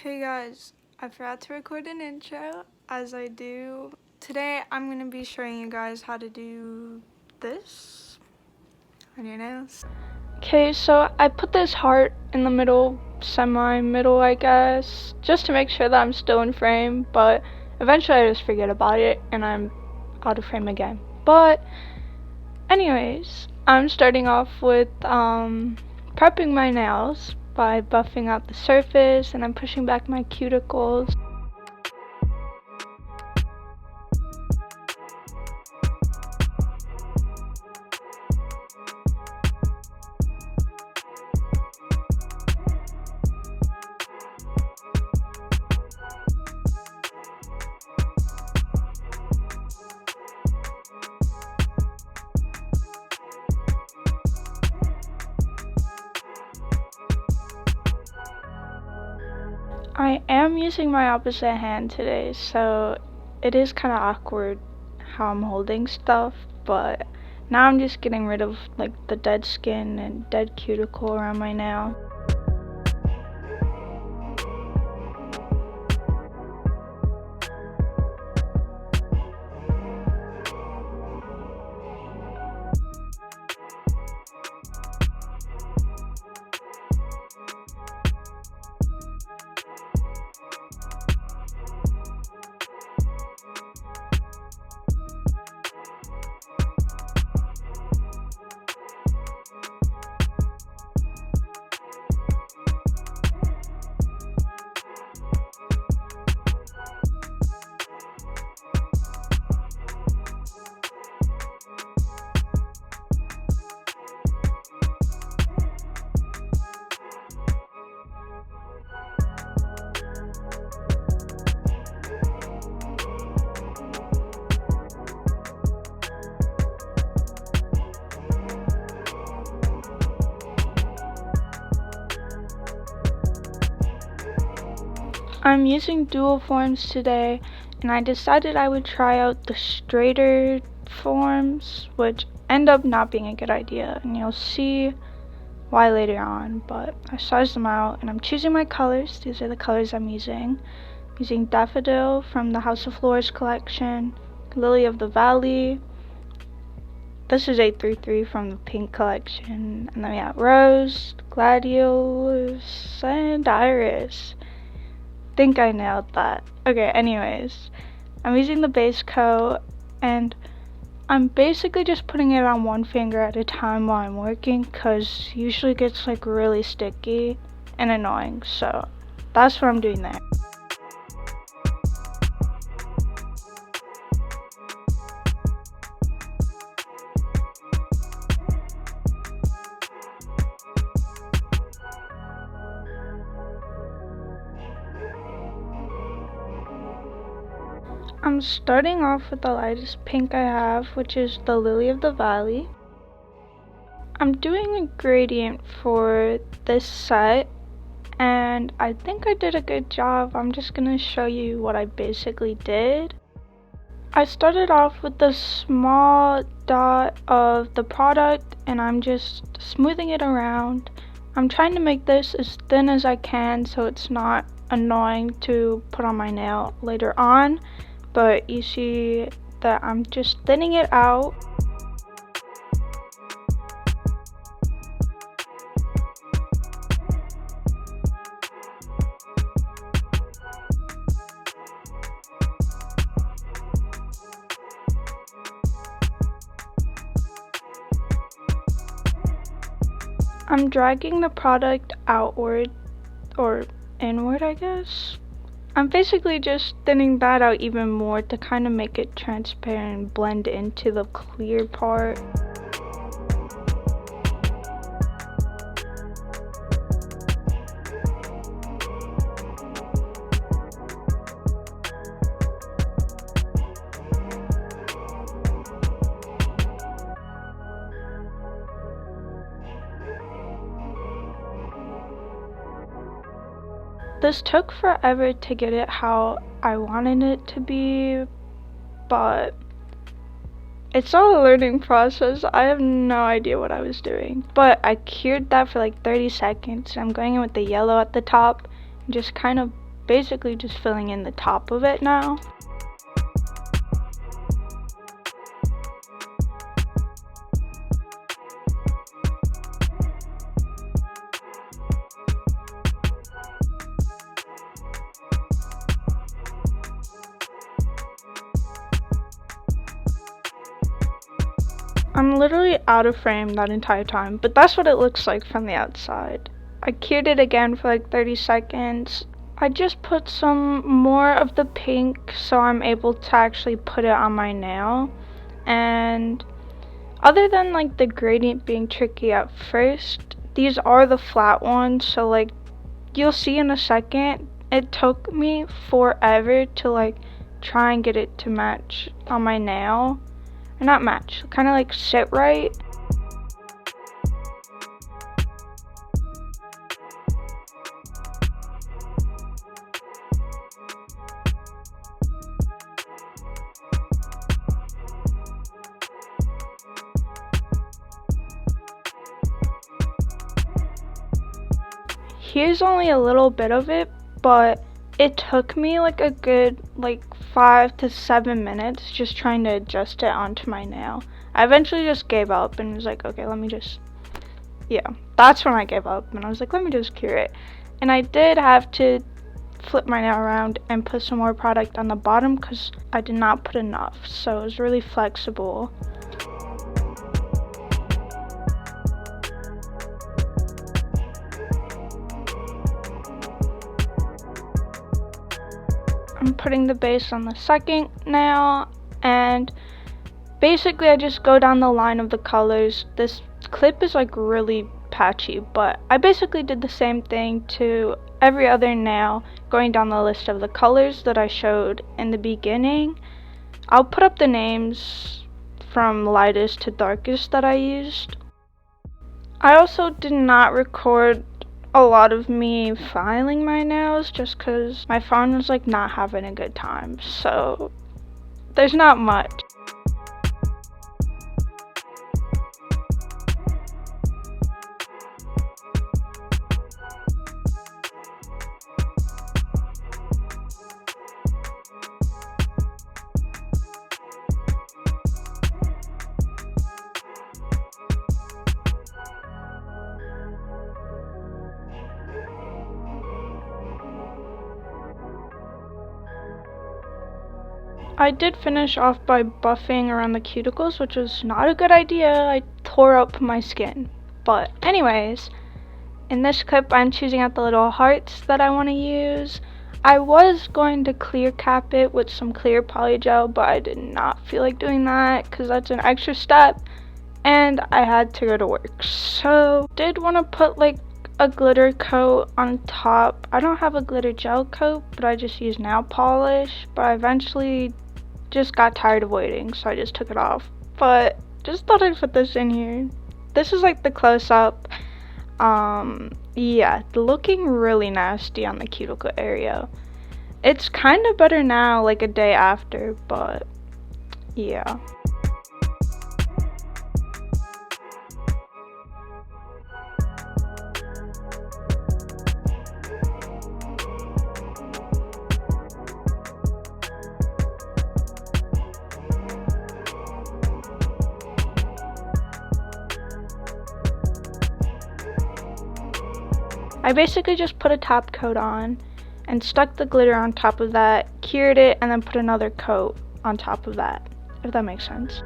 Hey guys, I forgot to record an intro, as I do. Today I'm going to be showing you guys how to do this on your nails. Okay, so I put this heart in the middle, semi-middle I guess, just to make sure that I'm still in frame, but eventually I just forget about it and I'm out of frame again. But anyways, I'm starting off with prepping my nails by buffing out the surface, and I'm pushing back my cuticles. I am using my opposite hand today, so it is kind of awkward how I'm holding stuff, but now I'm just getting rid of like the dead skin and dead cuticle around my nail. I'm using dual forms today, and I decided I would try out the straighter forms, which end up not being a good idea, and you'll see why later on. But I sized them out, and I'm choosing my colors. These are the colors I'm using. Daffodil from the House of Florists collection, Lily of the Valley. This is 833 from the pink collection, and then we got Rose, Gladiolus, and Iris. Think I nailed that. Okay, anyways, I'm using the base coat, and I'm basically just putting it on one finger at a time while I'm working, because usually it gets like really sticky and annoying, so that's what I'm doing there. I'm starting off with the lightest pink I have, which is the Lily of the Valley. I'm doing a gradient for this set, and I think I did a good job. I'm just gonna show you what I basically did. I started off with the small dot of the product, and I'm just smoothing it around. I'm trying to make this as thin as I can so it's not annoying to put on my nail later on. But you see that I'm just thinning it out. I'm dragging the product outward or inward, I guess. I'm basically just thinning that out even more to kind of make it transparent and blend into the clear part. This took forever to get it how I wanted it to be, but it's all a learning process. I have no idea what I was doing, but I cured that for like 30 seconds. I'm going in with the yellow at the top and just kind of basically just filling in the top of it now. I'm literally out of frame that entire time, but that's what it looks like from the outside. I cured it again for like 30 seconds. I just put some more of the pink so I'm able to actually put it on my nail. And other than like the gradient being tricky at first, these are the flat ones, so like you'll see in a second, it took me forever to like try and get it to match on my nail. Or not match, kind of like sit right. Here's only a little bit of it, but it took me like a good 5 to 7 minutes just trying to adjust it onto my nail. I eventually just gave up and was like, okay, that's when I gave up and I was like, let me just cure it. And I did have to flip my nail around and put some more product on the bottom because I did not put enough, so it was really flexible. I'm putting the base on the second nail, and basically I just go down the line of the colors. This clip is like really patchy, but I basically did the same thing to every other nail, going down the list of the colors that I showed in the beginning. I'll put up the names from lightest to darkest that I used. I also did not record a lot of me filing my nails just because my phone was like not having a good time, so there's not much. I did finish off by buffing around the cuticles, which was not a good idea. I tore up my skin. But anyways, in this clip I'm choosing out the little hearts that I want to use. I was going to clear cap it with some clear polygel, but I did not feel like doing that because that's an extra step and I had to go to work. So did want to put like a glitter coat on top. I don't have a glitter gel coat, but I just use nail polish, but I eventually just got tired of waiting, so I just took it off. But just thought I'd put this in here. This is like the close-up. Yeah, looking really nasty on the cuticle area. It's kind of better now, like a day after, but yeah. I basically just put a top coat on and stuck the glitter on top of that, cured it, and then put another coat on top of that, if that makes sense.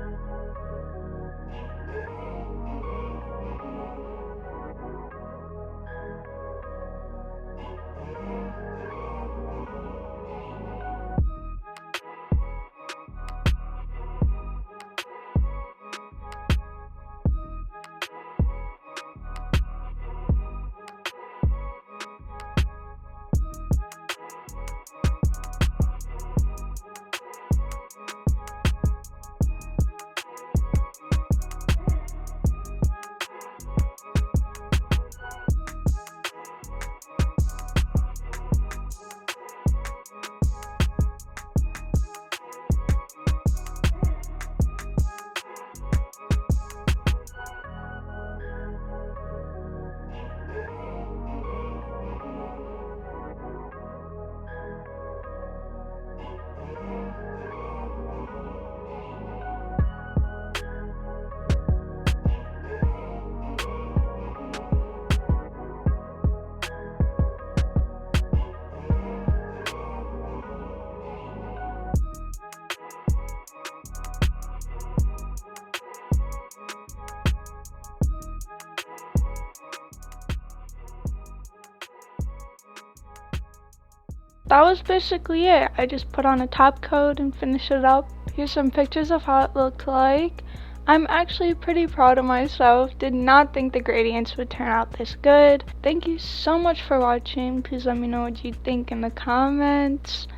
that was basically it. I just put on a top coat and finished it up. Here's some pictures of how it looked like. I'm actually pretty proud of myself. Did not think the gradients would turn out this good. Thank you so much for watching. Please let me know what you think in the comments.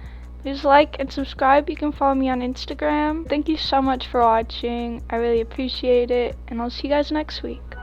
Please like and subscribe. You can follow me on Instagram. Thank you so much for watching. I really appreciate it, and I'll see you guys next week.